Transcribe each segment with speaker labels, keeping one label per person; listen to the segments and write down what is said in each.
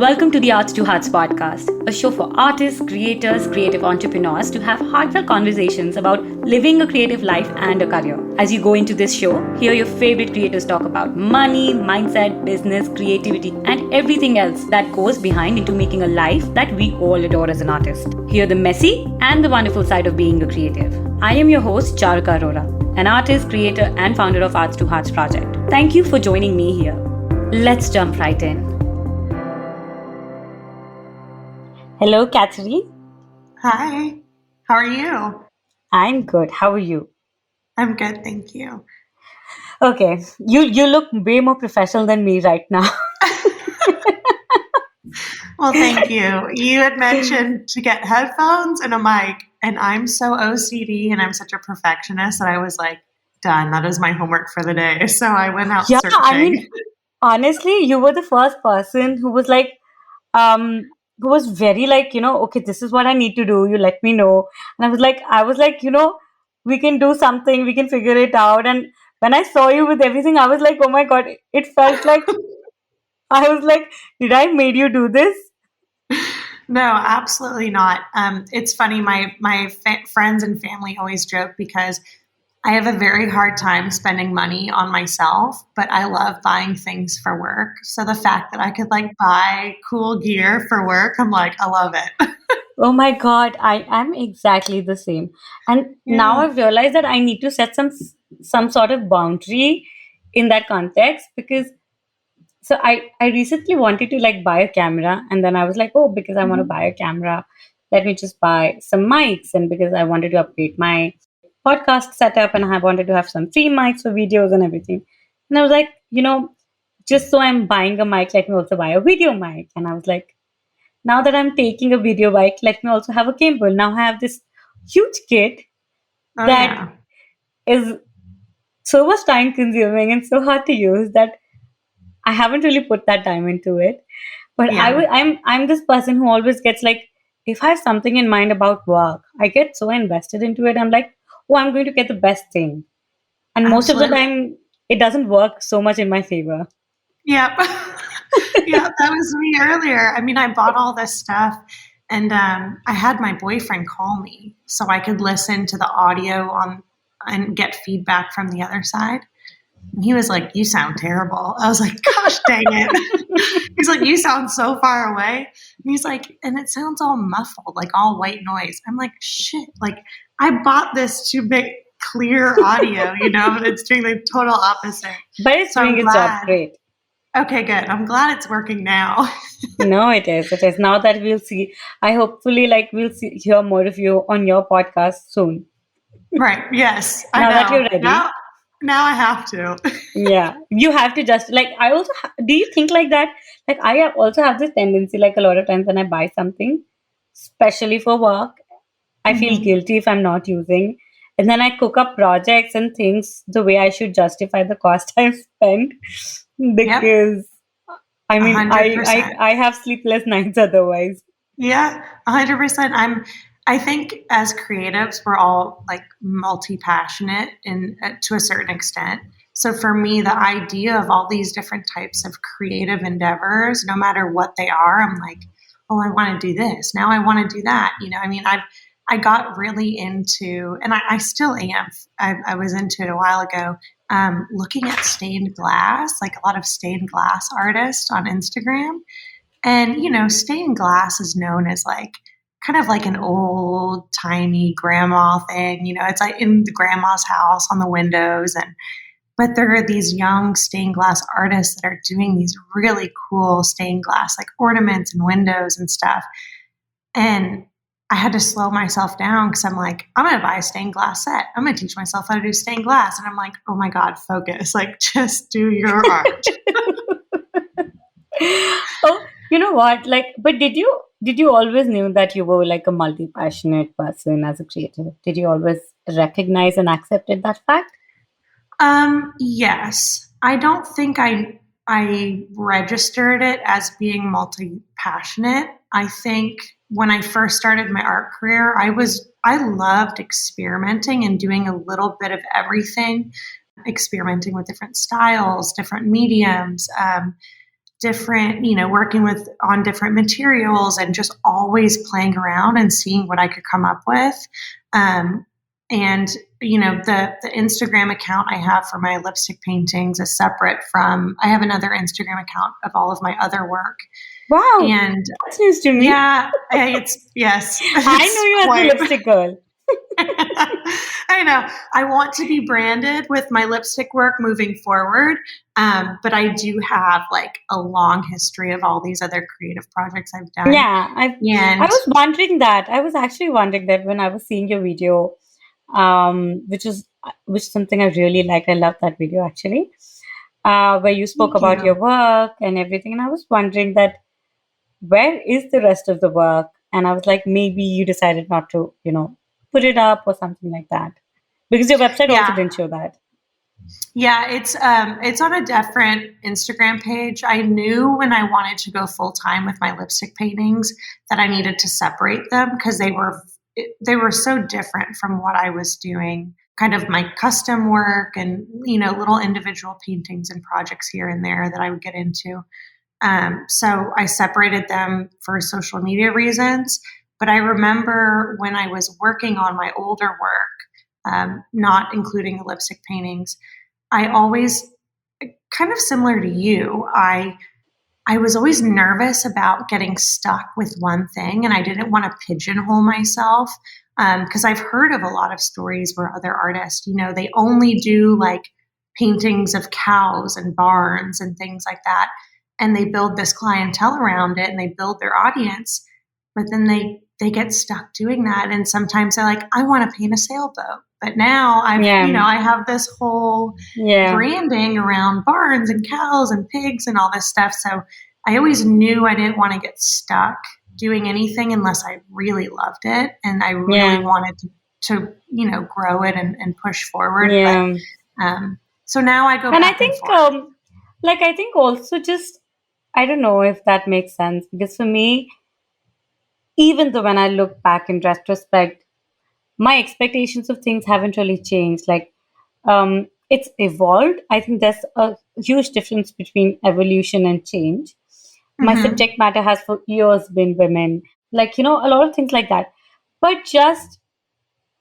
Speaker 1: Welcome to the Arts to Hearts podcast, a show for artists, creators, creative entrepreneurs to have heartfelt conversations about living a creative life and a career. As you go into this show, hear your favorite creators talk about money, mindset, business, creativity, and everything else that goes behind into making a life that we all adore as an artist. Hear the messy and the wonderful side of being a creative. I am your host, Charika Arora, an artist, creator, and founder of Arts to Hearts project. Thank you for joining me here. Let's jump right in. Hello, Katherine.
Speaker 2: Hi, how are you?
Speaker 1: I'm good. How are you?
Speaker 2: I'm good, thank you.
Speaker 1: Okay, you look way more professional than me right now.
Speaker 2: Well, thank you. You had mentioned to get headphones and a mic, and I'm so OCD and I'm such a perfectionist that I was like, done. That is my homework for the day. So I went out
Speaker 1: Yeah,
Speaker 2: searching.
Speaker 1: honestly, you were the first person who was like, um, who was very like, okay, this is what I need to do. You let me know. And I was like, we can do something, we can figure it out. And when I saw you with everything, I was like, oh my God, it felt like I was like, did I made you do this?
Speaker 2: No, absolutely not. It's funny. My friends and family always joke because I have a very hard time spending money on myself, but I love buying things for work. So the fact that I could like buy cool gear for work, I'm like, I love it.
Speaker 1: Oh my God, I am exactly the same. And now
Speaker 2: Yeah.
Speaker 1: I've realized that I need to set some sort of boundary in that context because so I recently wanted to like buy a camera and then I was like, oh, because I want to
Speaker 2: Mhm.
Speaker 1: buy a camera, let me just buy some mics. And because I wanted to upgrade my podcast setup and I wanted to have some free mics for videos and everything. And I was like, just so I'm buying a mic, let me also buy a video mic. And I was like, now that I'm taking a video bike, let me also have a gimbal. Now I have this huge kit
Speaker 2: Oh,
Speaker 1: that
Speaker 2: yeah.
Speaker 1: is so much time consuming and so hard to use that I haven't really put that time into it. But
Speaker 2: Yeah,
Speaker 1: I'm this person who always gets like, if I have something in mind about work, I get so invested into it. I'm like, oh, I'm going to get the best thing. And most of the
Speaker 2: absolutely.
Speaker 1: time, it doesn't work so much in my favor.
Speaker 2: Yep. Yeah, that was me earlier. I mean, I bought all this stuff and I had my boyfriend call me so I could listen to the audio on and get feedback from the other side. And he was like, "You sound terrible." I was like, "Gosh dang it." He's like, "You sound so far away." And he's like, "And it sounds all muffled, like all white noise." I'm like, "Shit, like I bought this to make clear audio, but it's doing the total opposite."
Speaker 1: But it's
Speaker 2: So
Speaker 1: doing
Speaker 2: I'm
Speaker 1: its job
Speaker 2: glad.
Speaker 1: great.
Speaker 2: Okay, good. I'm glad it's working now.
Speaker 1: No, it is. It is. Now that we'll see, I hopefully like we'll hear more of you on your podcast soon.
Speaker 2: Right. Yes, I
Speaker 1: Now that
Speaker 2: know.
Speaker 1: you're ready.
Speaker 2: Now I have to.
Speaker 1: Yeah, you have to just like I also do you think like that? Like I also have this tendency like a lot of times when I buy something, especially for work, I feel
Speaker 2: Mhm.
Speaker 1: guilty if I'm not using. And then I cook up projects and things the way I should justify the cost I've spent
Speaker 2: Yep.
Speaker 1: because I mean
Speaker 2: 100%.
Speaker 1: I have sleepless nights otherwise.
Speaker 2: Yeah, 100%. I think as creatives, we're all like multi-passionate in to a certain extent. So for me, the idea of all these different types of creative endeavors, no matter what they are, I'm like, oh, I want to do this. Now I want to do that. I mean, I got really into, and I still am. I was into it a while ago. Looking at stained glass, like a lot of stained glass artists on Instagram. And, stained glass is known as like kind of like an old timey grandma thing. It's like in the grandma's house on the windows. But there are these young stained glass artists that are doing these really cool stained glass like ornaments and windows and stuff. And I had to slow myself down because I'm like, I'm going to buy a stained glass set. I'm going to teach myself how to do stained glass. And I'm like, oh my God, focus. Like, just do your art.
Speaker 1: Oh, you know what? Like, but did you always knew that you were like a multi-passionate person as a creator? Did you always recognize and accepted that fact?
Speaker 2: Yes. I don't think I registered it as being multi-passionate. I think when I first started my art career, I loved experimenting and doing a little bit of everything, experimenting with different styles, different mediums, different, working on different materials and just always playing around and seeing what I could come up with. And the Instagram account I have for my lipstick paintings is separate from, I have another Instagram account of all of my other work.
Speaker 1: Wow.
Speaker 2: And
Speaker 1: that's news to me.
Speaker 2: Yeah, yes.
Speaker 1: I know you as the lipstick girl.
Speaker 2: I know. I want to be branded with my lipstick work moving forward. But I do have like a long history of all these other creative projects I've done.
Speaker 1: Yeah, I was wondering that. I was actually wondering that when I was seeing your video, which is something I really liked. I love that video actually, where you spoke about your work and everything. And I was wondering that where is the rest of the work? And I was like, maybe you decided not to, put it up or something like that, because your website also didn't show that.
Speaker 2: Yeah, it's on a different Instagram page. I knew when I wanted to go full time with my lipstick paintings that I needed to separate them because they were so different from what I was doing, kind of my custom work and little individual paintings and projects here and there that I would get into. So I separated them for social media reasons. But I remember when I was working on my older work, not including the lipstick paintings, I always, kind of similar to you, I was always nervous about getting stuck with one thing, and I didn't want to pigeonhole myself because I've heard of a lot of stories where other artists, they only do like paintings of cows and barns and things like that, and they build this clientele around it and they build their audience, but then they get stuck doing that. And sometimes they're like, I want to paint a sailboat. But now I have this whole branding around barns and cows and pigs and all this stuff. So I always knew I didn't want to get stuck doing anything unless I really loved it. And I really wanted to grow it and push forward.
Speaker 1: Yeah.
Speaker 2: But, so now I go back
Speaker 1: and I think, I think also just, I don't know if that makes sense, because for me, even though when I look back in retrospect, my expectations of things haven't really changed. It's evolved. I think there's a huge difference between evolution and change. My subject matter has for years been women, a lot of things like that. But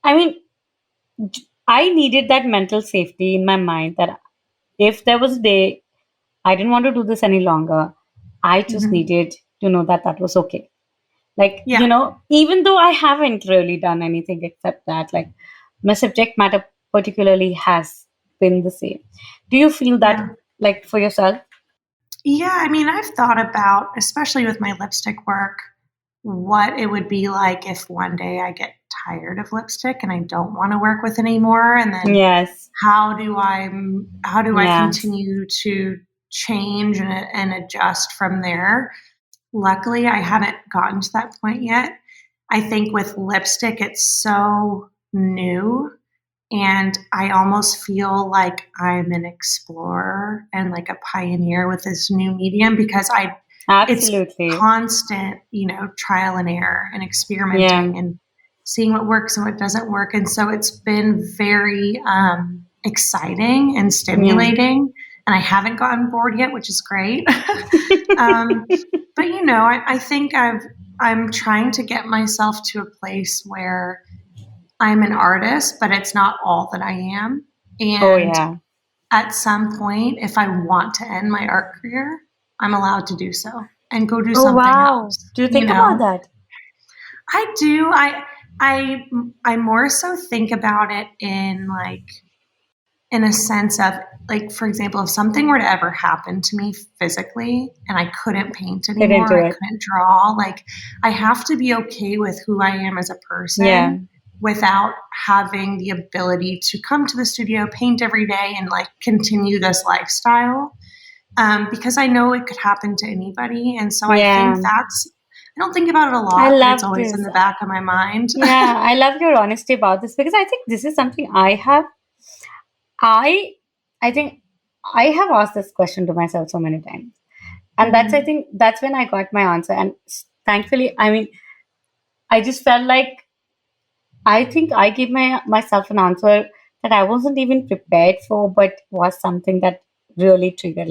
Speaker 1: I needed that mental safety in my mind that if there was a day I didn't want to do this any longer, I just needed to know that that was okay. Even though I haven't really done anything except that, my subject matter particularly has been the same. Do you feel that, for yourself?
Speaker 2: Yeah, I've thought about, especially with my lipstick work, what it would be like if one day I get tired of lipstick and I don't want to work with it anymore. And then how do I continue to change and adjust from there? Luckily, I haven't gotten to that point yet. I think with lipstick, it's so new, and I almost feel like I'm an explorer and like a pioneer with this new medium, because it's constant, trial and error and experimenting and seeing what works and what doesn't work. And so it's been very exciting and stimulating. And I haven't gotten bored yet, which is great. But I think I'm trying to get myself to a place where I'm an artist, but it's not all that I am. And at some point, if I want to end my art career, I'm allowed to do so and go do something else.
Speaker 1: Do you think about that?
Speaker 2: I do. I more so think about it in a sense of, for example, if something were to ever happen to me physically and I couldn't paint anymore, I couldn't draw, I have to be okay with who I am as a person without having the ability to come to the studio, paint every day, and continue this lifestyle. Because I know it could happen to anybody. And so I think I don't think about it a lot, but it's always in the back of my mind.
Speaker 1: Yeah, I love your honesty about this, because I think this is something I think I have asked this question to myself so many times. And I think that's when I got my answer. And thankfully, I just felt like I think I gave myself an answer that I wasn't even prepared for, but was something that really triggered,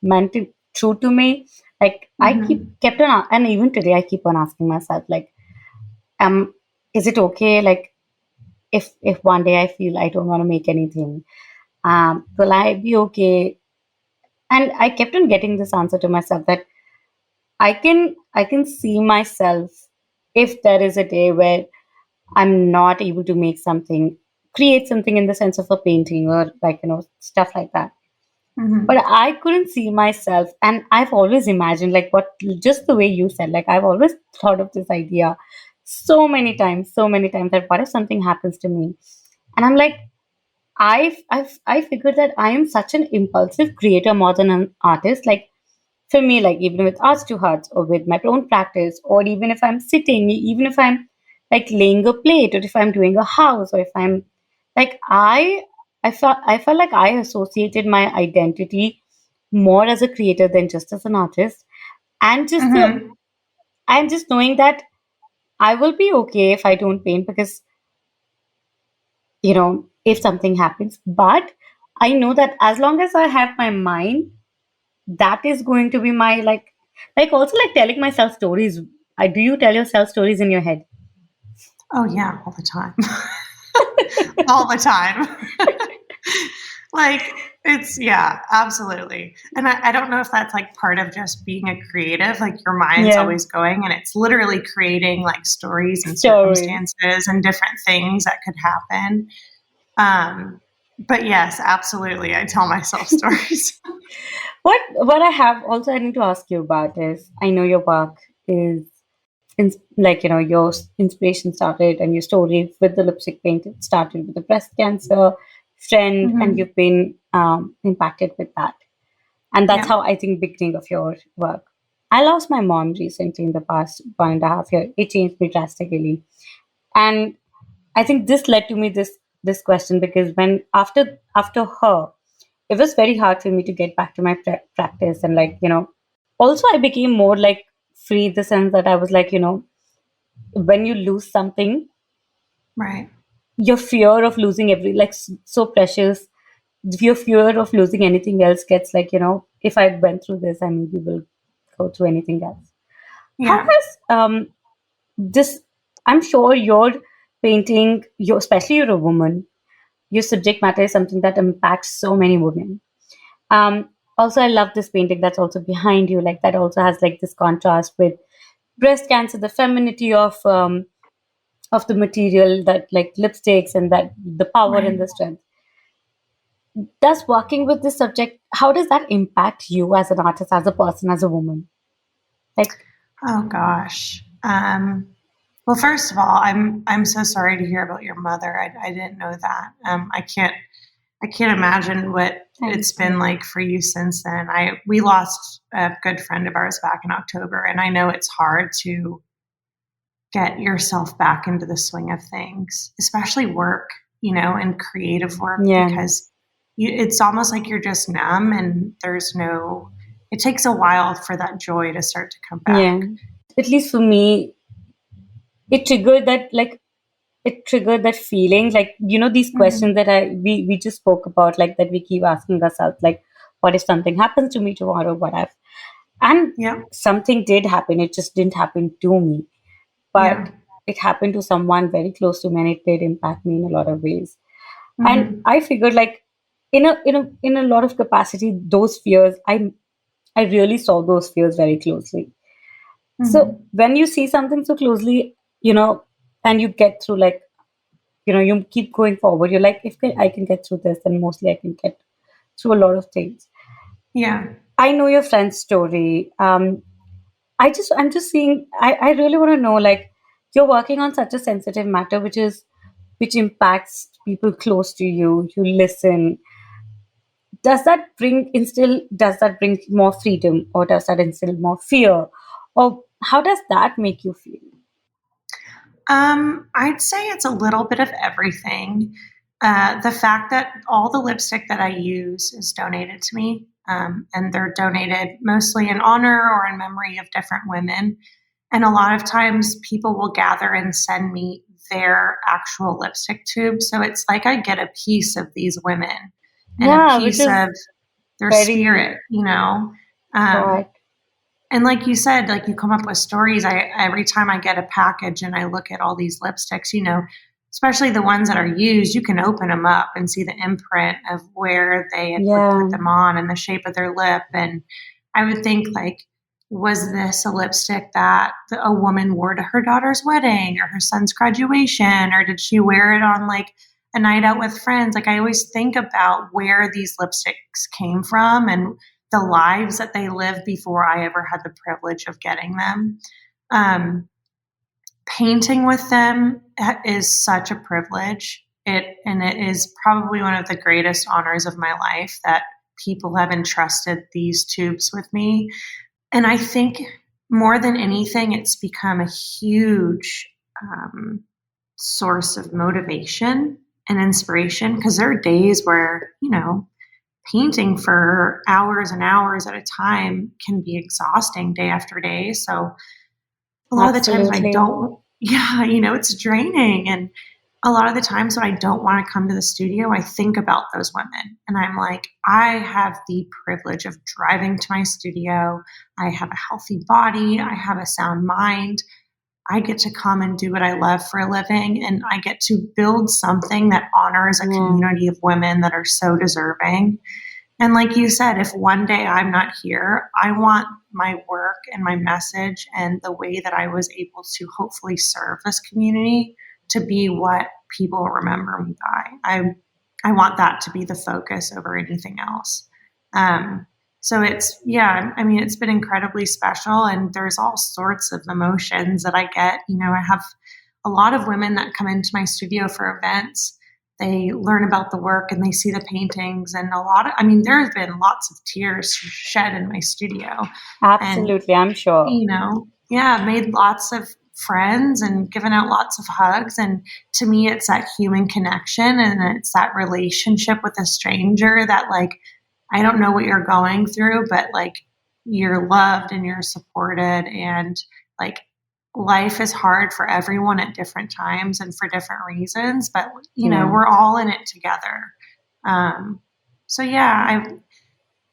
Speaker 1: meant to true to me. Like I
Speaker 2: Mm-hmm.
Speaker 1: kept on, and even today I keep on asking myself, like, um, is it okay? Like, if one day I feel I don't want to make anything, will I be okay? And I kept on getting this answer to myself that I can see myself if there is a day where I'm not able to make something, create something in the sense of a painting or like, stuff like that. But
Speaker 2: Mm-hmm.
Speaker 1: I couldn't see myself. And I've always imagined, like, just the way you said, like, I've always thought of this idea so many times that what if something happens to me? And I'm like, I figured that I am such an impulsive creator more than an artist. Like, for me, like even with arts to hearts or with my own practice, or even if I'm sitting, even if I'm like laying a plate, or if I'm doing a house, or if I'm like I felt like I associated my identity more as a creator than just as an artist. And
Speaker 2: Mm-hmm.
Speaker 1: just knowing that I will be okay if I don't paint, because if something happens. But I know that as long as I have my mind, that is going to be my like also like telling myself stories. Do you tell yourself stories in your head?
Speaker 2: Oh yeah, all the time. All the time. Like it's yeah, absolutely. And I don't know if that's like part of just being a creative, like your mind's
Speaker 1: Yeah,
Speaker 2: always going and it's literally creating like stories and
Speaker 1: stories.
Speaker 2: circumstances and different things that could happen. But yes, absolutely. I tell myself stories.
Speaker 1: What I need to ask you about is, I know your work is like your inspiration started, and your story with the lipstick paint, it started with a breast cancer friend, and
Speaker 2: Hmm.
Speaker 1: you've been impacted with that. And that's
Speaker 2: Yeah.
Speaker 1: how I think beginning of your work. I lost my mom recently in the past 1.5 years. It changed me drastically. And I think this led to me this question, because when after her, it was very hard for me to get back to my practice. And like also I became more like free, in the sense that I was like, when you lose something,
Speaker 2: Right.
Speaker 1: your fear of losing so precious, your fear of losing anything else gets like, if I went through this, I maybe will go through anything else. How
Speaker 2: Yeah.
Speaker 1: has this I'm sure your painting, especially you're a woman, your subject matter is something that impacts so many women. Also, I love this painting that's also behind you, like that also has like this contrast with breast cancer, the femininity of the material, that like lipsticks, and that the power and
Speaker 2: Right.
Speaker 1: the strength. Does working with this subject, how does that impact you as an artist, as a person, as a woman? Like,
Speaker 2: Oh gosh. Well, first of all, I'm so sorry to hear about your mother. I didn't know that. I can't imagine what
Speaker 1: thank
Speaker 2: it's been
Speaker 1: you.
Speaker 2: like for you since then. I we lost a good friend of ours back in October, and I know it's hard to get yourself back into the swing of things, especially work, and creative work,
Speaker 1: Yeah,
Speaker 2: because it's almost like you're just numb and there's no. It takes a while for that joy to start to come back.
Speaker 1: yeah. At least for me, it triggered that like it triggered that feeling, like these questions
Speaker 2: Hmm.
Speaker 1: that we just spoke about, like that we keep asking ourselves, like, what if something happens to me tomorrow? What if? And
Speaker 2: Yeah,
Speaker 1: something did happen. It just didn't happen to me,
Speaker 2: yeah.
Speaker 1: but it happened to someone very close to me, and it did impact me in a lot of ways. And
Speaker 2: Hmm.
Speaker 1: I figured, like, in a lot of capacity, those fears, I really saw those fears very closely. So
Speaker 2: Hmm.
Speaker 1: when you see something so closely, and you get through, like, you keep going forward. You're like, if I can get through this, then mostly I can get through a lot of things.
Speaker 2: Yeah.
Speaker 1: I know your friend's story. I'm just seeing. I really want to know, like, you're working on such a sensitive matter, which impacts people close to you. You listen. Does that bring more freedom, or does that instill more fear, or how does that make you feel?
Speaker 2: I'd say it's a little bit of everything. The fact that all the lipstick that I use is donated to me, and they're donated mostly in honor or in memory of different women. And a lot of times people will gather and send me their actual lipstick tube. So it's like I get a piece of these women and a
Speaker 1: Yeah, which
Speaker 2: piece
Speaker 1: is
Speaker 2: of their
Speaker 1: very
Speaker 2: spirit. Um,
Speaker 1: Correct.
Speaker 2: and like you said, like you come up with stories. Every time I get a package and I look at all these lipsticks, especially the ones that are used, you can open them up and see the imprint of where they had would
Speaker 1: Yeah.
Speaker 2: put them on and the shape of their lip. And I would think like, was this a lipstick that a woman wore to her daughter's wedding or her son's graduation, or did she wear it on like a night out with friends? Like I always think about where these lipsticks came from and the lives that they lived before I ever had the privilege of getting them. Um, Painting with them is such a privilege. It is probably one of the greatest honors of my life that people have entrusted these tubes with me. And I think more than anything, it's become a huge source of motivation and inspiration, because there are days where, painting for hours and hours at a time can be exhausting day after day. So a lot of the times I
Speaker 1: Absolutely.
Speaker 2: don't, yeah, it's draining. And a lot of the times when I don't want to come to the studio, I think about those women and I'm like, I have the privilege of driving to my studio. I have a healthy body. I have a sound mind. I get to come and do what I love for a living, and I get to build something that honors a
Speaker 1: Yeah.
Speaker 2: community of women that are so deserving. And like you said, if one day I'm not here, I want my work and my message and the way that I was able to hopefully serve this community to be what people remember me by. I want that to be the focus over anything else. So it's been incredibly special, and there's all sorts of emotions that I get. I have a lot of women that come into my studio for events. They learn about the work and they see the paintings, and there's been lots of tears shed in my studio, and,
Speaker 1: Absolutely, I'm sure.
Speaker 2: I've made lots of friends and given out lots of hugs. And to me, it's that human connection and it's that relationship with a stranger that, like, I don't know what you're going through, but like you're loved and you're supported. And like life is hard for everyone at different times and for different reasons, but
Speaker 1: Yeah.
Speaker 2: we're all in it together. Um, so yeah, I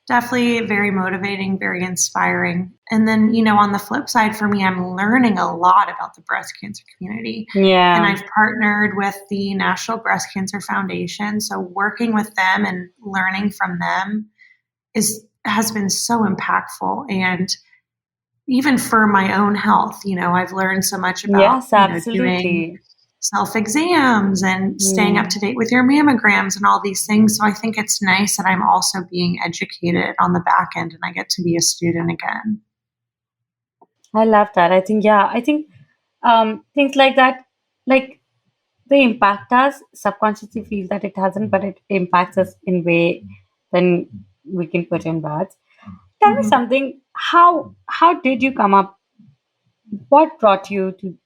Speaker 2: definitely very motivating, very inspiring. And then, on the flip side for me, I'm learning a lot about the breast cancer community. And
Speaker 1: Yeah.
Speaker 2: I've partnered with the National Breast Cancer Foundation. So working with them and learning from them has been so impactful. And even for my own health, I've learned so much about,
Speaker 1: Yes,
Speaker 2: doing
Speaker 1: absolutely.
Speaker 2: self exams and staying
Speaker 1: Yeah.
Speaker 2: up to date with your mammograms and all these things. So I think it's nice that I'm also being educated on the back end and I get to be a student again.
Speaker 1: I love that. I think things like that, like they impact us, subconsciously feel that it hasn't, but it impacts us in way than we can put in words. Tell me
Speaker 2: Mhm.
Speaker 1: something. How did you come up? What brought you to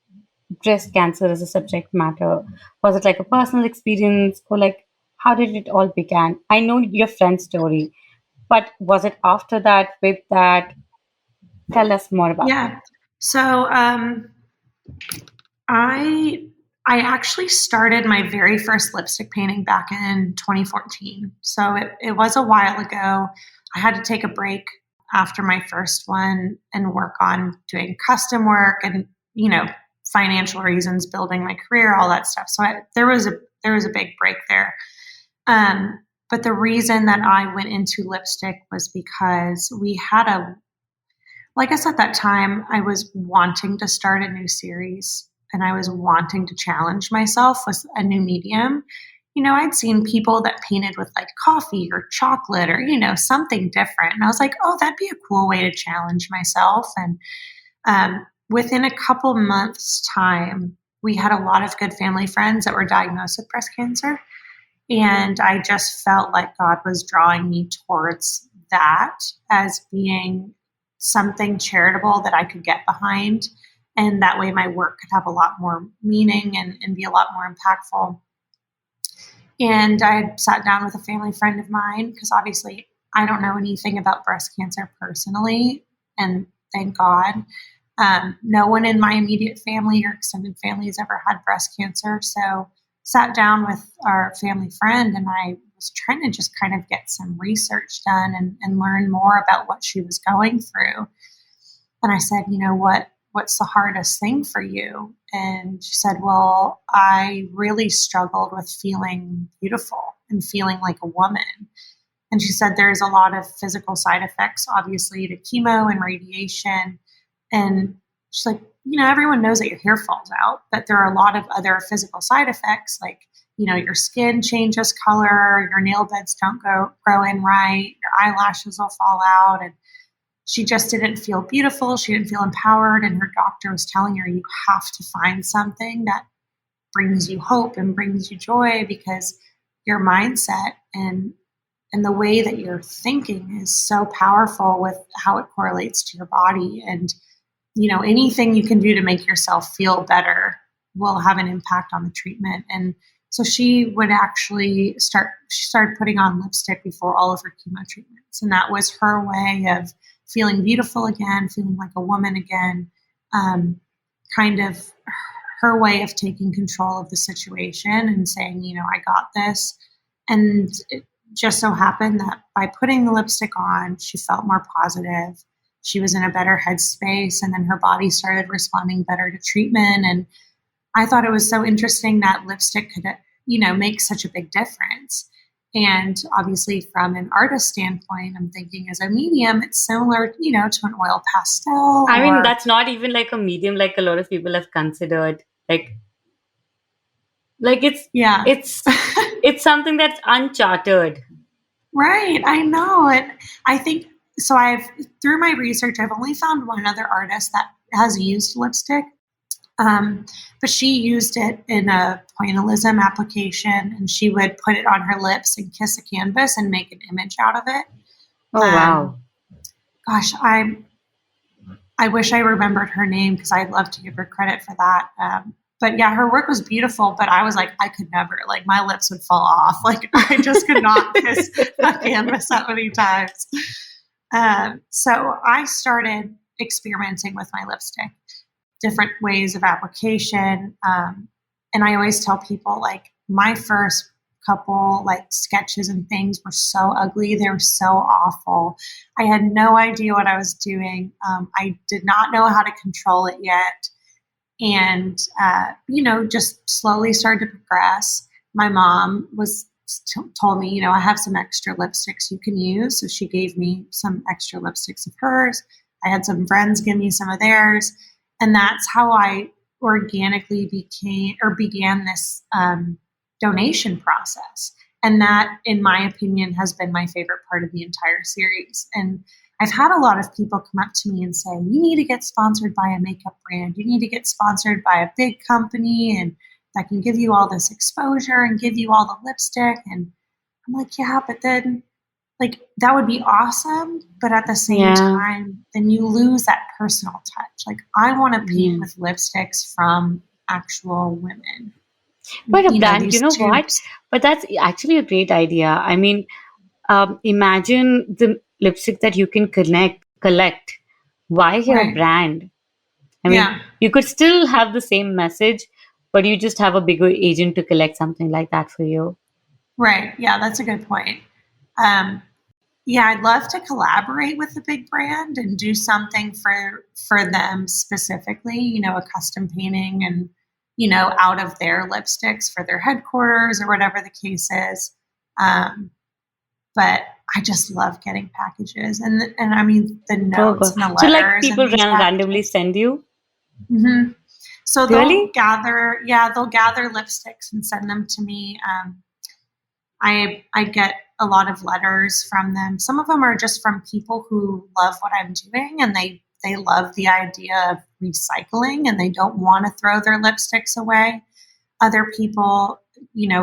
Speaker 1: breast cancer as a subject matter? Was it like a personal experience, or like how did it all began? I know your friend's story, but was it after that, with that? Tell us more about that.
Speaker 2: Yeah. So I I actually started my very first lipstick painting back in 2014. So it was a while ago. I had to take a break after my first one and work on doing custom work and, financial reasons, building my career, all that stuff. So there was a big break there. But the reason that I went into lipstick was because I guess at that time, I was wanting to start a new series and I was wanting to challenge myself with a new medium. I'd seen people that painted with like coffee or chocolate or, something different. And I was like, oh, that'd be a cool way to challenge myself. And within a couple months' time, we had a lot of good family friends that were diagnosed with breast cancer. And I just felt like God was drawing me towards that as being something charitable that I could get behind. And that way my work could have a lot more meaning and be a lot more impactful. And I sat down with a family friend of mine because obviously I don't know anything about breast cancer personally. And thank God. No one in my immediate family or extended family has ever had breast cancer. So sat down with our family friend and I was was trying to just kind of get some research done and learn more about what she was going through. And I said, what's the hardest thing for you? And she said, well, I really struggled with feeling beautiful and feeling like a woman. And she said there's a lot of physical side effects, obviously, to chemo and radiation. And she's like, everyone knows that your hair falls out, but there are a lot of other physical side effects, like, your skin changes color, your nail beds don't grow in right, your eyelashes will fall out. And she just didn't feel beautiful. She didn't feel empowered. And her doctor was telling her, you have to find something that brings you hope and brings you joy, because your mindset and the way that you're thinking is so powerful with how it correlates to your body. And, anything you can do to make yourself feel better will have an impact on the treatment. And so she would actually she started putting on lipstick before all of her chemo treatments. And that was her way of feeling beautiful again, feeling like a woman again, kind of her way of taking control of the situation and saying, I got this. And it just so happened that by putting the lipstick on, she felt more positive. She was in a better headspace, and then her body started responding better to treatment. And I thought it was so interesting that lipstick could, make such a big difference. And obviously from an artist standpoint, I'm thinking as a medium, it's similar, to an oil pastel.
Speaker 1: I mean, that's not even like a medium like a lot of people have considered. Like it's something that's uncharted.
Speaker 2: Right. I know. And I think, so through my research, I've only found one other artist that has used lipstick. But she used it in a pointillism application, and she would put it on her lips and kiss a canvas and make an image out of it.
Speaker 1: Oh, wow.
Speaker 2: Gosh, I wish I remembered her name, because I'd love to give her credit for that. But yeah, her work was beautiful, but I was like, I could never, like my lips would fall off. Like I just could not kiss a canvas that many times. So I started experimenting with my lipstick, different ways of application. And I always tell people, like, my first couple like sketches and things were so ugly. They were so awful. I had no idea what I was doing. I did not know how to control it yet. And, just slowly started to progress. My mom told me, I have some extra lipsticks you can use. So she gave me some extra lipsticks of hers. I had some friends give me some of theirs. And that's how I organically began this donation process. And that, in my opinion, has been my favorite part of the entire series. And I've had a lot of people come up to me and say, you need to get sponsored by a makeup brand. You need to get sponsored by a big company, and that can give you all this exposure and give you all the lipstick. And I'm like, yeah, but then like that would be awesome. But at the same time, then you lose that personal touch. Like I want to paint with lipsticks from actual women.
Speaker 1: But a brand, what? But that's actually a great idea. I mean, imagine the lipstick that you can collect. Why your brand? I mean, you could still have the same message, but you just have a bigger agent to collect something like that for you.
Speaker 2: Right. Yeah, that's a good point. I'd love to collaborate with a big brand and do something for them specifically, a custom painting and, out of their lipsticks for their headquarters or whatever the case is. But I just love getting packages and I mean the notes and the letters.
Speaker 1: So like people randomly send you?
Speaker 2: Mm-hmm. So
Speaker 1: really?
Speaker 2: they'll gather lipsticks and send them to me. I get a lot of letters from them. Some of them are just from people who love what I'm doing, and they love the idea of recycling and they don't want to throw their lipsticks away. Other people,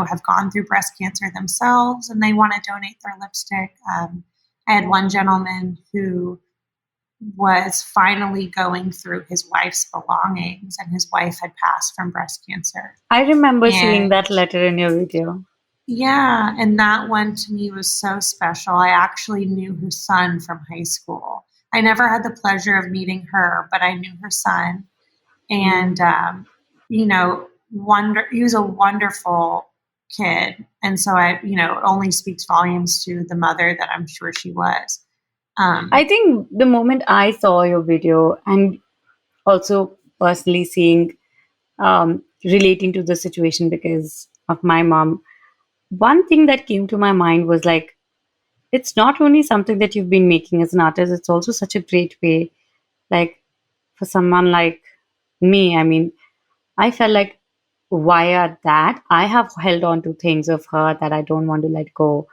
Speaker 2: have gone through breast cancer themselves and they want to donate their lipstick. I had one gentleman who was finally going through his wife's belongings, and his wife had passed from breast cancer.
Speaker 1: I remember seeing that letter in your video.
Speaker 2: Yeah, and that one to me was so special. I actually knew her son from high school. I never had the pleasure of meeting her, but I knew her son. And, he was a wonderful kid. And so it only speaks volumes to the mother that I'm sure she was.
Speaker 1: I think the moment I saw your video, and also personally seeing, relating to the situation because of my mom, one thing that came to my mind was like, it's not only something that you've been making as an artist, it's also such a great way, like for someone like me. I mean, I felt like via that, I have held on to things of her that I don't want to let go,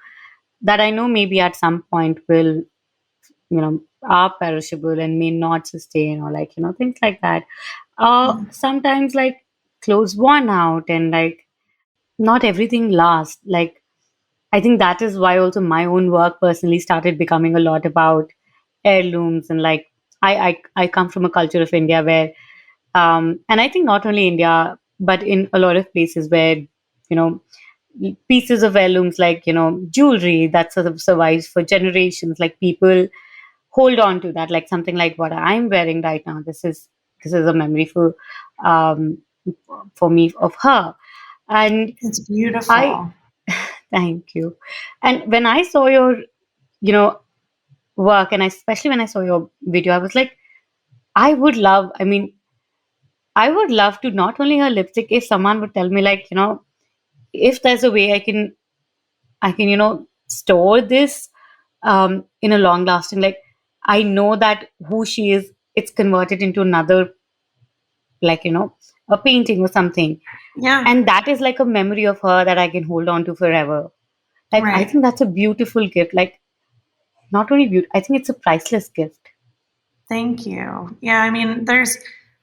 Speaker 1: that I know maybe at some point will, are perishable and may not sustain, or like, things like that. Sometimes like clothes worn out, and like not everything lasts. Like, I think that is why also my own work personally started becoming a lot about heirlooms. And like, I come from a culture of India where, and I think not only India, but in a lot of places where, you know, pieces of heirlooms like, jewelry that sort of survives for generations, like people hold on to that, like something like what I'm wearing right now. This is a memory um, for me of her. And
Speaker 2: It's
Speaker 1: I
Speaker 2: beautiful.
Speaker 1: thank you. And when I saw your, you know, work, and especially when I saw your video, I was like, I mean, I would love to not only her lipstick, if someone would tell me like, if there's a way I can, store this in a long lasting, like I know that who she is, it's converted into another, like, a painting or something.
Speaker 2: Yeah,
Speaker 1: And that is like a memory of her that I can hold on to forever. Like, I
Speaker 2: right.
Speaker 1: think that's a beautiful gift. Like, not only beautiful, I think it's a priceless gift.
Speaker 2: Thank you. Yeah, I mean,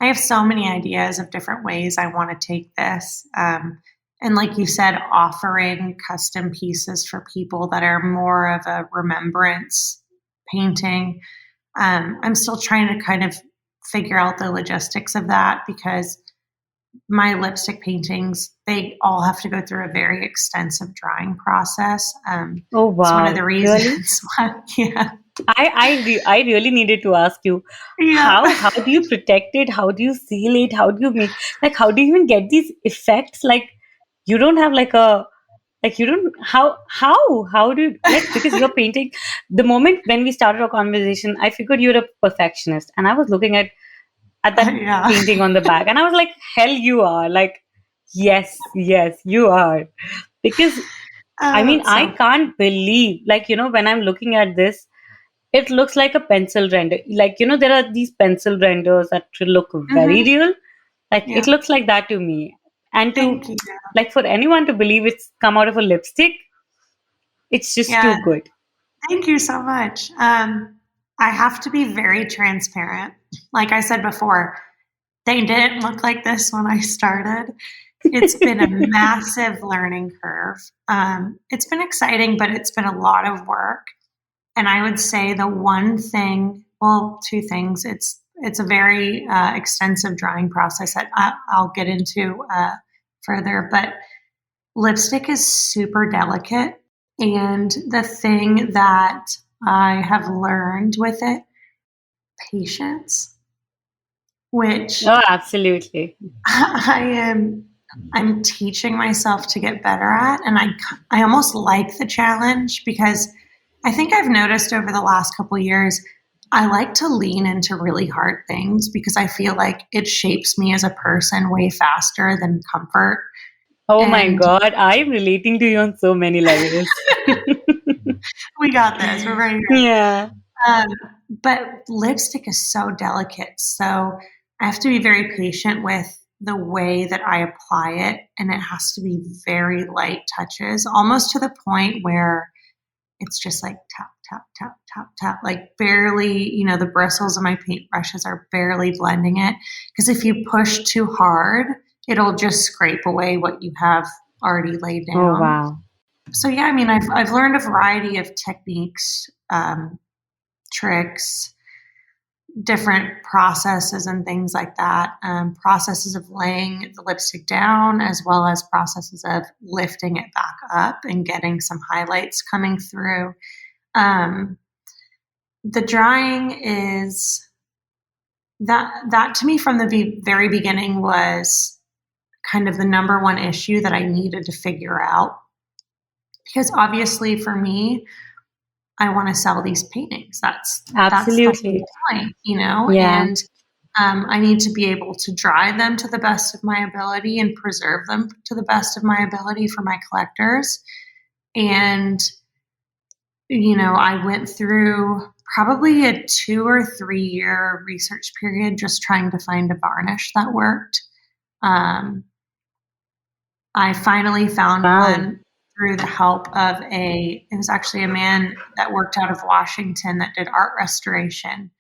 Speaker 2: I have so many ideas of different ways I want to take this. And like you said, offering custom pieces for people that are more of a remembrance painting. I'm still trying to kind of figure out the logistics of that because my lipstick paintings, they all have to go through a very extensive drying process.
Speaker 1: Oh,
Speaker 2: It's one of
Speaker 1: wow.
Speaker 2: the
Speaker 1: Really?
Speaker 2: reasons why, yeah.
Speaker 1: I really needed to ask you,
Speaker 2: Yeah.
Speaker 1: how do you protect it? How do you seal it? How do you make, like, how do you even get these effects? Like, you don't have like a, like, you don't, how do you, like, because you're painting, the moment when we started our conversation, I figured you're a perfectionist, and I was looking at that
Speaker 2: Yeah.
Speaker 1: painting on the back, and I was like, hell, you are. Like, yes, you are. Because I
Speaker 2: Oh,
Speaker 1: mean,
Speaker 2: that's
Speaker 1: I
Speaker 2: so
Speaker 1: can't believe, like, when I'm looking at this, it looks like a pencil render. Like, there are these pencil renders that look very
Speaker 2: hmm.
Speaker 1: real. Like, it
Speaker 2: Yeah.
Speaker 1: looks like that to me. And to,
Speaker 2: Thank you.
Speaker 1: like, for anyone to believe it's come out of a lipstick, it's just
Speaker 2: Yeah.
Speaker 1: too good.
Speaker 2: Thank you so much. I have to be very transparent. Like I said before, they didn't look like this when I started. It's been a massive learning curve. It's been exciting, but it's been a lot of work. And I would say the one thing, well, two things. It's a very extensive drying process that I'll get into further. But lipstick is super delicate, and the thing that I have learned with it, patience, which
Speaker 1: Oh, absolutely.
Speaker 2: I am I'm teaching myself to get better at, and I almost like the challenge because I think I've noticed over the last couple of years I like to lean into really hard things because I feel like it shapes me as a person way faster than comfort.
Speaker 1: Oh my
Speaker 2: And
Speaker 1: God, I'm relating to you on so many levels.
Speaker 2: we got this. We're right here.
Speaker 1: Yeah.
Speaker 2: Um, but lipstick is so delicate. So I have to be very patient with the way that I apply it. And it has to be very light touches, almost to the point where it's just like tap, tap, tap, tap, tap, like barely, the bristles of my paintbrushes are barely blending it. Because if you push too hard, it'll just scrape away what you have already laid
Speaker 1: Oh,
Speaker 2: down.
Speaker 1: wow.
Speaker 2: So yeah, I mean, I've learned a variety of techniques, tricks, different processes and things like that. Processes of laying the lipstick down, as well as processes of lifting it back up and getting some highlights coming through. Um, the drying is that to me from the very beginning was kind of the number one issue that I needed to figure out. Because obviously for me, I want to sell these paintings. That's the
Speaker 1: Absolutely.
Speaker 2: whole point, you know?
Speaker 1: Yeah.
Speaker 2: And I need to be able to dry them to the best of my ability and preserve them to the best of my ability for my collectors. And, you know, I went through probably a 2 or 3 year research period just trying to find a varnish that worked. I finally found
Speaker 1: Wow.
Speaker 2: one through the help of it was actually a man that worked out of Washington that did art restoration.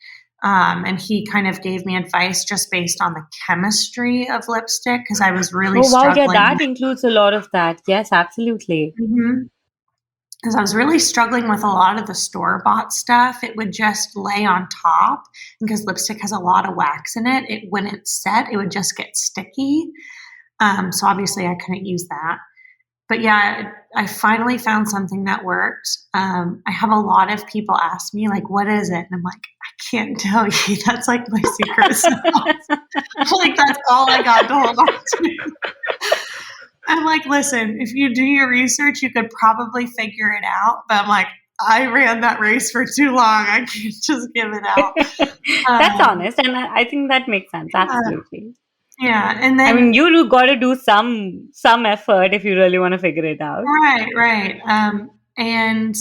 Speaker 2: And he kind of gave me advice just based on the chemistry of lipstick because I was really
Speaker 1: Oh, wow. Yeah,
Speaker 2: struggling
Speaker 1: that includes a lot of that. Yes, absolutely.
Speaker 2: because I was really struggling with a lot of the store-bought stuff. It would just lay on top because lipstick has a lot of wax in it. It wouldn't set; it would just get sticky. So obviously, I couldn't use that. But yeah, I finally found something that worked. I have a lot of people ask me, like, what is it? And I'm like, I can't tell you. That's like my secret sauce. Like, that's all I got to hold on to. I'm like, listen, if you do your research, you could probably figure it out. But I'm like, I ran that race for too long. I can't just give it out.
Speaker 1: That's honest, and I think that makes sense.
Speaker 2: Yeah.
Speaker 1: Absolutely.
Speaker 2: Yeah. And
Speaker 1: I mean,
Speaker 2: then,
Speaker 1: you got to do some effort if you really want to figure it out.
Speaker 2: right. And,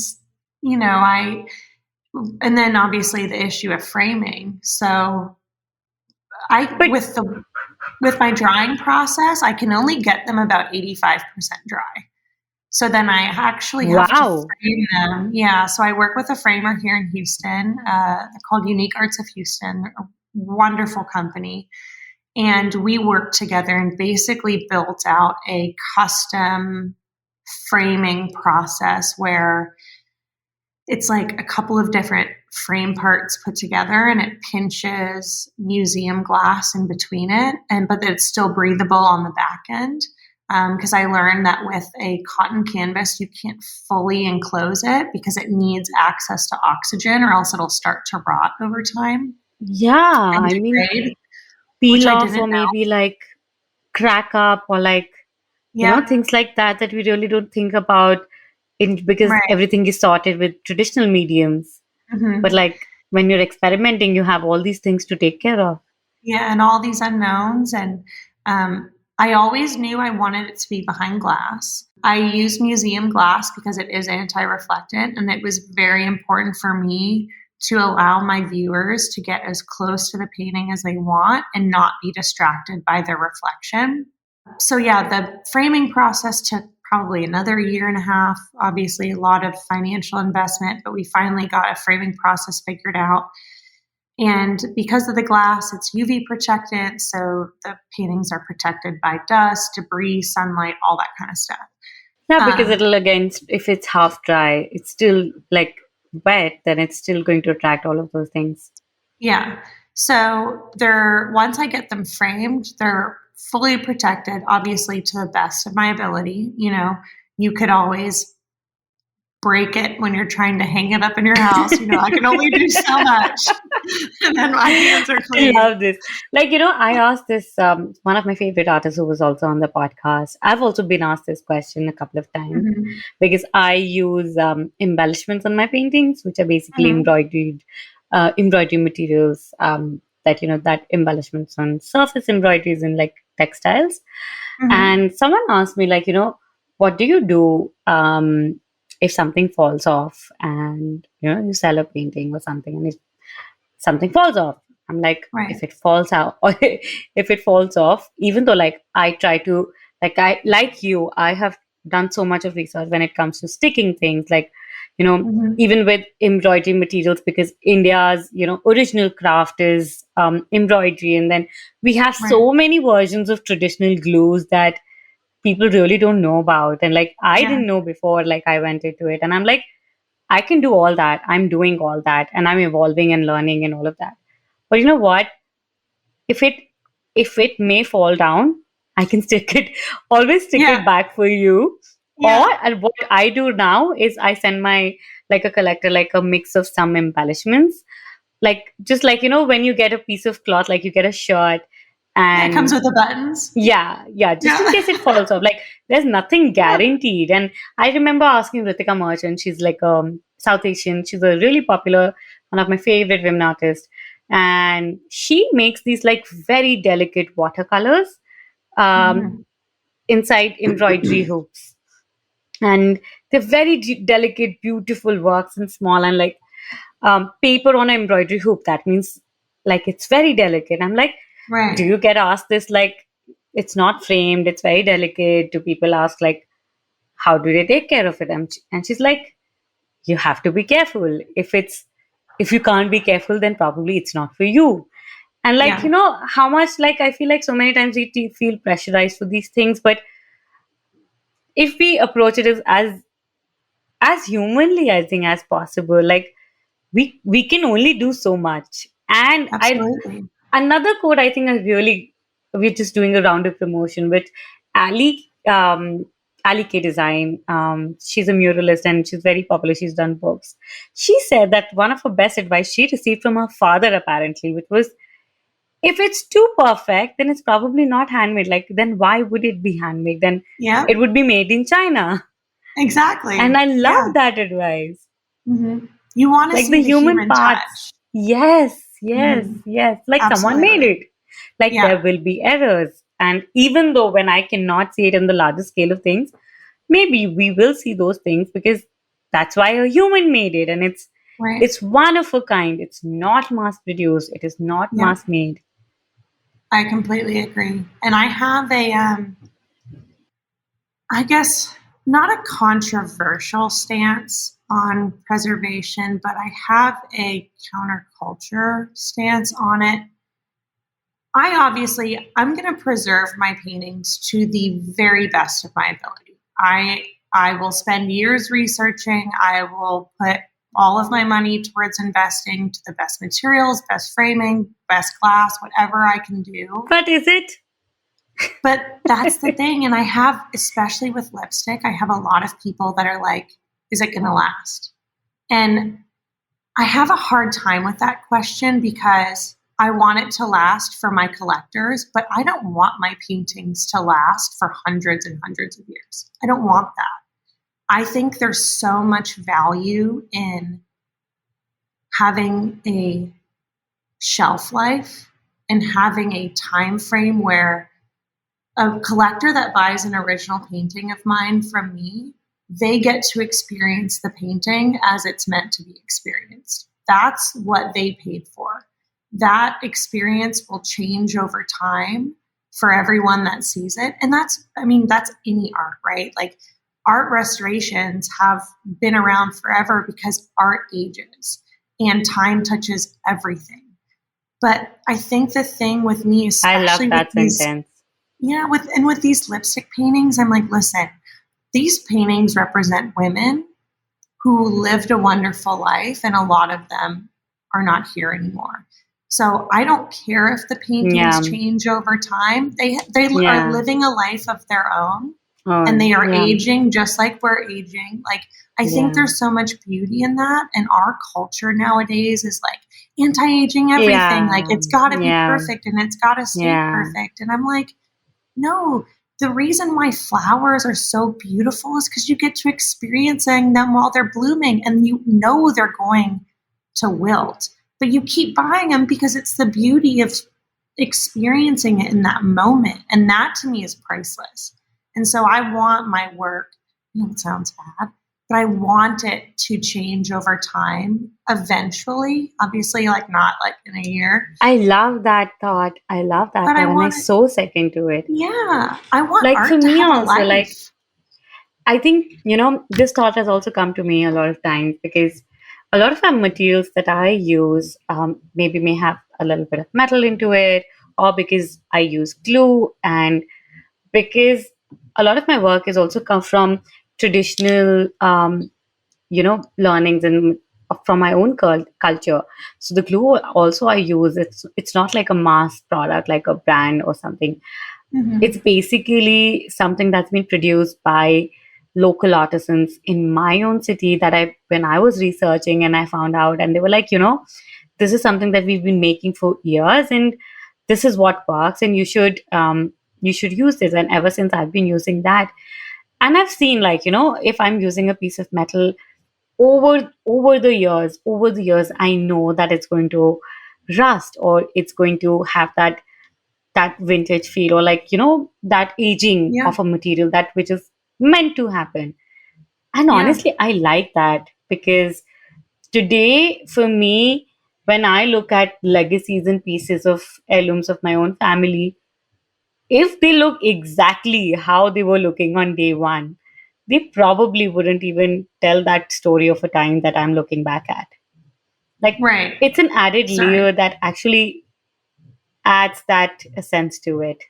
Speaker 2: you know, and then obviously the issue of framing. So
Speaker 1: But
Speaker 2: with my drying process, I can only get them about 85% dry. So then I actually have to
Speaker 1: wow,
Speaker 2: frame them. Yeah. So I work with a framer here in Houston. They're called Unique Arts of Houston, a wonderful company. And we worked together and basically built out a custom framing process where it's like a couple of different frame parts put together and it pinches museum glass in between it, and but it's still breathable on the back end. Because I learned that with a cotton canvas, you can't fully enclose it because it needs access to oxygen or else it'll start to rot over time
Speaker 1: yeah.
Speaker 2: and
Speaker 1: I mean,
Speaker 2: degrade, which
Speaker 1: peel
Speaker 2: I
Speaker 1: off
Speaker 2: didn't
Speaker 1: or
Speaker 2: know.
Speaker 1: maybe like crack up or like
Speaker 2: Yep,
Speaker 1: things like that that we really don't think about in because
Speaker 2: right.
Speaker 1: everything is sorted with traditional mediums. But
Speaker 2: hmm
Speaker 1: like when you're experimenting, you have all these things to take care of.
Speaker 2: Yeah, and all these unknowns. And I always knew I wanted it to be behind glass. I use museum glass because it is anti-reflectant, and it was very important for me to allow my viewers to get as close to the painting as they want and not be distracted by their reflection. So yeah, the framing process took probably another year and a half. Obviously, a lot of financial investment, but we finally got a framing process figured out. And because of the glass, it's UV protectant, so the paintings are protected by dust, debris, sunlight, all that kind of stuff.
Speaker 1: Yeah, because
Speaker 2: Um,
Speaker 1: it'll again, if it's half dry, it's still like wet, then it's still going to attract all of those things.
Speaker 2: yeah. So they're once I get them framed, they're fully protected, obviously to the best of my ability. You know, you could always break it when you're trying to hang it up in your house. You know, I can only do so much, and then my hands are
Speaker 1: I
Speaker 2: clean.
Speaker 1: love this. Like, I asked this, one of my favorite artists who was also on the podcast. I've also been asked this question a couple of times
Speaker 2: hmm
Speaker 1: because I use embellishments on my paintings, which are basically
Speaker 2: hmm
Speaker 1: embroidery materials that embellishments on surface embroideries in like textiles.
Speaker 2: hmm
Speaker 1: And someone asked me, like, what do you do if something falls off and, you sell a painting or something and something falls off. I'm like,
Speaker 2: Right.
Speaker 1: if it falls out or if it falls off, even though like I try to like you, I have done so much of research when it comes to sticking things, like,
Speaker 2: hmm
Speaker 1: even with embroidery materials, because India's, original craft is embroidery. And then we have
Speaker 2: Right.
Speaker 1: so many versions of traditional glues that people really don't know about. And like I
Speaker 2: Yeah.
Speaker 1: didn't know before, like I went into it and I'm like, I can do all that. I'm doing all that and I'm evolving and learning and all of that. But you know what? If it if it may fall down, I can stick it, always stick
Speaker 2: Yeah.
Speaker 1: it back for you. Or
Speaker 2: Yeah.
Speaker 1: and what I do now is I send my like a collector like a mix of some embellishments. Like just like when you get a piece of cloth, like you get a shirt
Speaker 2: Yeah, it comes
Speaker 1: And
Speaker 2: with the buttons.
Speaker 1: yeah, just in
Speaker 2: Yeah.
Speaker 1: case it falls off. Like there's nothing
Speaker 2: Yeah.
Speaker 1: guaranteed. And I remember asking Ritika Merchant, she's like South Asian, she's a really popular, one of my favorite women artists. And she makes these like very delicate watercolors um,
Speaker 2: Mhm.
Speaker 1: inside embroidery hoops. And they're very delicate, beautiful works and small and like paper on an embroidery hoop. That means like it's very delicate. I'm like, do
Speaker 2: Right.
Speaker 1: you get asked this like it's not framed, it's very delicate? Do people ask like how do they take care of it? And she's like, you have to be careful. If you can't be careful, then probably it's not for you. And like,
Speaker 2: Yeah.
Speaker 1: how much like I feel like so many times we feel pressurized for these things, but if we approach it as humanly, I think, as possible, like we can only do so much. And I
Speaker 2: Absolutely.
Speaker 1: another quote I think I really, we're just doing a round of promotion with Ali, Ali K Design. She's a muralist and she's very popular. She's done books. She said that one of her best advice she received from her father, apparently, which was, if it's too perfect, then it's probably not handmade. Like, then why would it be handmade? Then
Speaker 2: Yeah.
Speaker 1: it would be made in China. And
Speaker 2: Exactly.
Speaker 1: I love
Speaker 2: Yeah.
Speaker 1: that advice.
Speaker 2: You want to
Speaker 1: Like
Speaker 2: see
Speaker 1: the
Speaker 2: the
Speaker 1: human
Speaker 2: human
Speaker 1: parts.
Speaker 2: touch.
Speaker 1: Yes, yes,
Speaker 2: Hmm.
Speaker 1: yes. Like someone made
Speaker 2: Absolutely.
Speaker 1: it. Like there
Speaker 2: Yeah.
Speaker 1: will be errors. And even though when I cannot see it in the larger scale of things, maybe we will see those things because that's why a human made it. And
Speaker 2: Right.
Speaker 1: it's one of a kind. It's not mass produced. It is not
Speaker 2: Yeah.
Speaker 1: mass made.
Speaker 2: I completely agree. And I have a, I guess, not a controversial stance on preservation, but I have a counterculture stance on it. I'm going to preserve my paintings to the very best of my ability. I will spend years researching. I will put all of my money towards investing to the best materials, best framing, best glass, whatever I can do.
Speaker 1: But is it?
Speaker 2: But that's the thing. And I have, especially with lipstick, I have a lot of people that are like, is it going to last? And I have a hard time with that question because I want it to last for my collectors, but I don't want my paintings to last for hundreds and hundreds of years. I don't want that. I think there's so much value in having a shelf life and having a time frame where a collector that buys an original painting of mine from me, they get to experience the painting as it's meant to be experienced. That's what they paid for. That experience will change over time for everyone that sees it. And that's any art, right? Like art restorations have been around forever because art ages and time touches everything. But I think the thing with me,
Speaker 1: I love
Speaker 2: especially with
Speaker 1: that
Speaker 2: these
Speaker 1: sentence.
Speaker 2: yeah, with these lipstick paintings, I'm like, listen, these paintings represent women who lived a wonderful life, and a lot of them are not here anymore. So I don't care if the paintings
Speaker 1: Yeah,
Speaker 2: change over time. They are
Speaker 1: yeah.
Speaker 2: living a life of their own, and
Speaker 1: Oh,
Speaker 2: they are
Speaker 1: yeah,
Speaker 2: aging just like we're aging. Like I think
Speaker 1: yeah,
Speaker 2: there's so much beauty in that, and our culture nowadays is like anti-aging everything. Like
Speaker 1: yeah,
Speaker 2: it's got to be
Speaker 1: yeah,
Speaker 2: perfect and it's got to stay
Speaker 1: yeah.
Speaker 2: perfect. And I'm like, no, the reason why flowers are so beautiful is because you get to experiencing them while they're blooming and you know they're going to wilt. But you keep buying them because it's the beauty of experiencing it in that moment. And that to me is priceless. And so I want my work, it sounds bad, but I want it to change over time eventually. Obviously, like not like in a year,
Speaker 1: I love that thought. I love that
Speaker 2: but I
Speaker 1: thought, and I
Speaker 2: want it,
Speaker 1: so second to it.
Speaker 2: yeah, I want
Speaker 1: Like for
Speaker 2: art to
Speaker 1: me
Speaker 2: have a
Speaker 1: also, like
Speaker 2: life.
Speaker 1: I think, this thought has also come to me a lot of times because a lot of our materials that I use maybe may have a little bit of metal into it, or because I use glue, and because a lot of my work is also come from traditional, learnings and from my own culture. So the glue also I use, it's not like a mass product, like a brand or something. It's
Speaker 2: Mhm.
Speaker 1: basically something that's been produced by local artisans in my own city that I when I was researching and I found out, and they were like, this is something that we've been making for years, and this is what works, and you should use this. And ever since I've been using that, and I've seen, like, if I'm using a piece of metal over the years, I know that it's going to rust, or it's going to have that vintage feel, or, like, that aging
Speaker 2: Yeah.
Speaker 1: of a material, that which is meant to happen. And
Speaker 2: Yeah.
Speaker 1: honestly, I like that, because today, for me, when I look at legacies and pieces of heirlooms of my own family, if they look exactly how they were looking on day one, they probably wouldn't even tell that story of a time that I'm looking back at. Like,
Speaker 2: Right.
Speaker 1: it's an added
Speaker 2: Sorry.
Speaker 1: layer that actually adds that sense to it.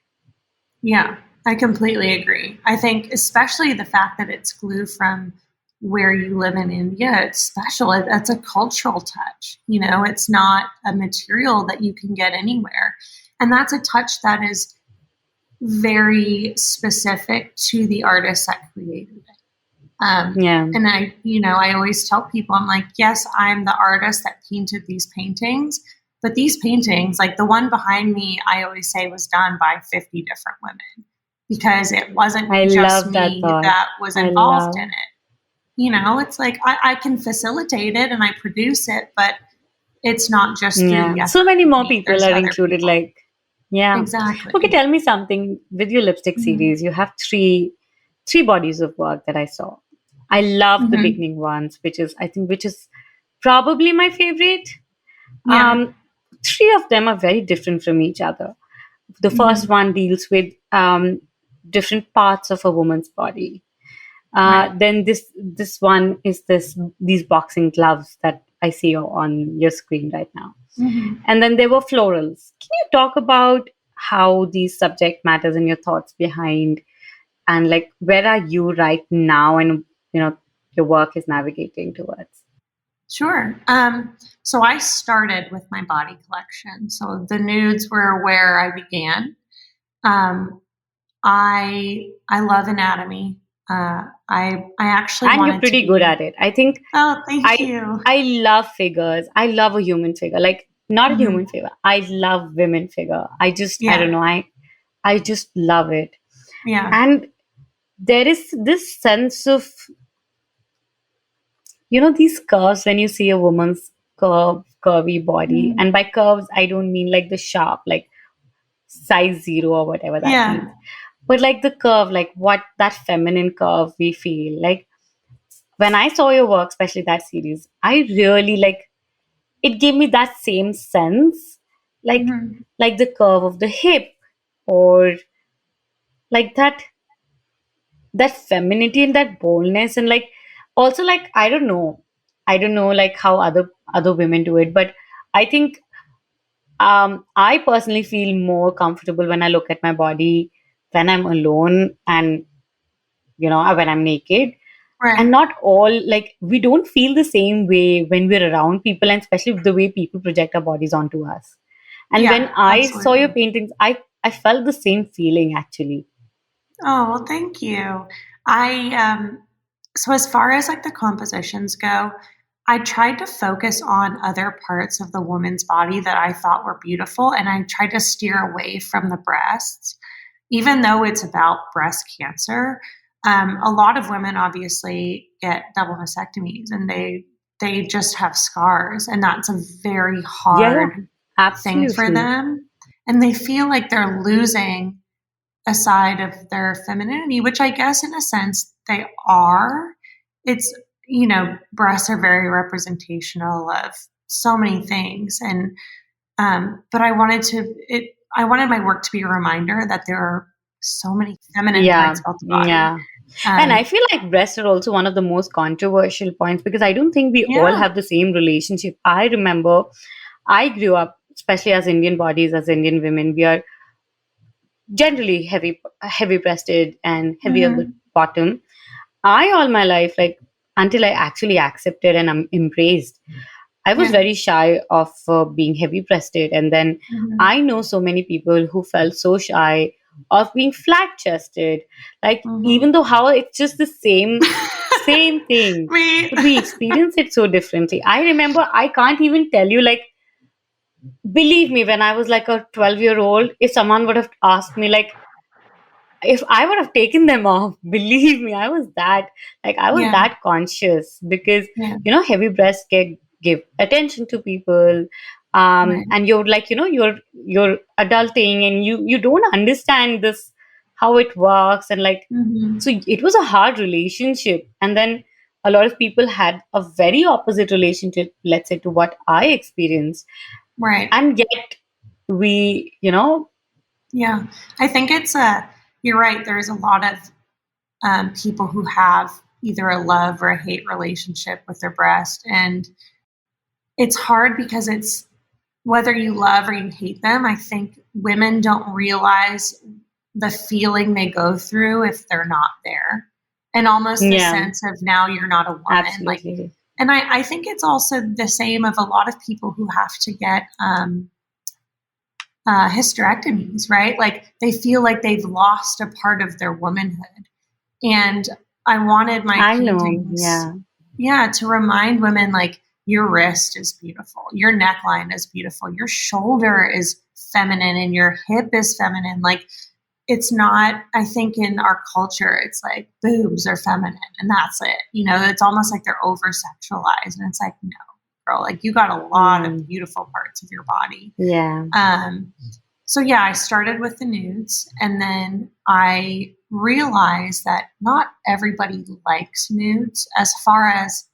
Speaker 2: Yeah, I completely agree. I think especially the fact that it's glue from where you live in India, it's special. That's a cultural touch. It's not a material that you can get anywhere. And that's a touch that is very specific to the artist that created it.
Speaker 1: Yeah.
Speaker 2: And I always tell people, I'm like, yes, I'm the artist that painted these paintings, but these paintings, like the one behind me, I always say was done by 50 different women, because it wasn't
Speaker 1: I
Speaker 2: just
Speaker 1: love that
Speaker 2: me
Speaker 1: thought.
Speaker 2: that was
Speaker 1: I
Speaker 2: involved in
Speaker 1: love.
Speaker 2: it. It's like I can facilitate it and I produce it, but it's not just through
Speaker 1: Yeah.
Speaker 2: the
Speaker 1: So
Speaker 2: effort
Speaker 1: many
Speaker 2: of
Speaker 1: more
Speaker 2: me.
Speaker 1: people
Speaker 2: There's
Speaker 1: are
Speaker 2: other
Speaker 1: included.
Speaker 2: people.
Speaker 1: Like, yeah. Okay,
Speaker 2: Exactly.
Speaker 1: tell me something. With your lipstick
Speaker 2: Hmm.
Speaker 1: series, you have three bodies of work that I saw. I love the
Speaker 2: Hmm.
Speaker 1: beginning ones, which is probably my favorite.
Speaker 2: Yeah.
Speaker 1: Um, three of them are very different from each other. The first
Speaker 2: Hmm.
Speaker 1: one deals with different parts of a woman's body.
Speaker 2: Right.
Speaker 1: Then this one is these boxing gloves that I see on your screen right now.
Speaker 2: Hmm.
Speaker 1: And then there were florals. Can you talk about how these subject matters and your thoughts behind, and, like, where are you right now, and your work is navigating towards?
Speaker 2: Sure. So I started with my body collection. So the nudes were where I began. Um, I love anatomy. I actually
Speaker 1: And you're
Speaker 2: wanted to
Speaker 1: pretty good
Speaker 2: be.
Speaker 1: at it. I think
Speaker 2: Oh, thank
Speaker 1: I
Speaker 2: you.
Speaker 1: I love figures. I love a human figure. Like, not a human
Speaker 2: Hmm.
Speaker 1: figure. I love women figure. I don't
Speaker 2: Yeah.
Speaker 1: know. I just love it.
Speaker 2: Yeah.
Speaker 1: And there is this sense of, these curves when you see a woman's curvy body.
Speaker 2: Hmm.
Speaker 1: And by curves, I don't mean like the sharp, like size zero or whatever that
Speaker 2: Yeah.
Speaker 1: means. But like the curve, like what that feminine curve we feel. Like, when I saw your work, especially that series, I really like it gave me that same sense, like
Speaker 2: Hmm.
Speaker 1: the curve of the hip, or like that femininity and that boldness, and like also, like, I don't know like how other women do it, but I think I personally feel more comfortable when I look at my body when I'm alone, and when I'm naked. And
Speaker 2: Right.
Speaker 1: not all, like, we don't feel the same way when we're around people, and especially the way people project our bodies onto us. And when
Speaker 2: Yeah.
Speaker 1: I saw your
Speaker 2: Absolutely.
Speaker 1: paintings, I felt the same feeling, actually.
Speaker 2: Oh, well, thank you. I so as far as like the compositions go, I tried to focus on other parts of the woman's body that I thought were beautiful, and I tried to steer away from the breasts, even though it's about breast cancer. A lot of women obviously get double mastectomies, and they just have scars, and that's a very
Speaker 1: Yeah, yeah,
Speaker 2: hard thing for
Speaker 1: absolutely.
Speaker 2: them, and they feel like they're losing a side of their femininity, which I guess in a sense they are. It's, breasts are very representational of so many things. And, but I wanted my work to be a reminder that there are so many feminine
Speaker 1: Yeah,
Speaker 2: parts about the body.
Speaker 1: yeah. And I
Speaker 2: Um,
Speaker 1: feel like breasts are also one of the most controversial points, because I don't think we all
Speaker 2: yeah.
Speaker 1: have the same relationship. I remember I grew up, especially as Indian bodies, as Indian women, we are generally heavy breasted and heavy on the
Speaker 2: Hmm.
Speaker 1: bottom. I, all my life, like, until I actually accepted and embraced, I was
Speaker 2: Yeah.
Speaker 1: very shy of being heavy breasted. And then
Speaker 2: Hmm.
Speaker 1: I know so many people who felt so shy of being flat chested. Like,
Speaker 2: Hmm.
Speaker 1: even though how it's just the same thing,
Speaker 2: Me.
Speaker 1: but we experience it so differently. I remember, I can't even tell you, like, believe me, when I was like a 12-year-old, if someone would have asked me, like, if I would have taken them off, believe me, I was
Speaker 2: Yeah.
Speaker 1: that conscious because,
Speaker 2: Yeah.
Speaker 1: heavy breasts give attention to people.
Speaker 2: Right.
Speaker 1: And you're like, you're adulting and you don't understand this, how it works. And like,
Speaker 2: Hmm.
Speaker 1: so it was a hard relationship. And then a lot of people had a very opposite relationship, let's say, to what I experienced.
Speaker 2: Right.
Speaker 1: And yet we,
Speaker 2: Yeah. I think you're right. There's a lot of people who have either a love or a hate relationship with their breast. And it's hard because it's whether you love or you hate them. I think women don't realize the feeling they go through if they're not there. And almost the
Speaker 1: yeah,
Speaker 2: sense of now you're not a woman. Like,
Speaker 1: absolutely.
Speaker 2: and I think it's also the same of a lot of people who have to get hysterectomies, right? Like they feel like they've lost a part of their womanhood. And I wanted my
Speaker 1: I know,
Speaker 2: paintings,
Speaker 1: yeah.
Speaker 2: yeah, to remind women like your wrist is beautiful, your neckline is beautiful, your shoulder is feminine, and your hip is feminine. Like it's not, I think in our culture, it's like boobs are feminine and that's it. It's almost like they're over sexualized. And it's like, no, girl, like you got a lot of
Speaker 1: Mm,
Speaker 2: beautiful parts of your body.
Speaker 1: yeah.
Speaker 2: Um, so yeah, I started with the nudes and then I realized that not everybody likes nudes as far as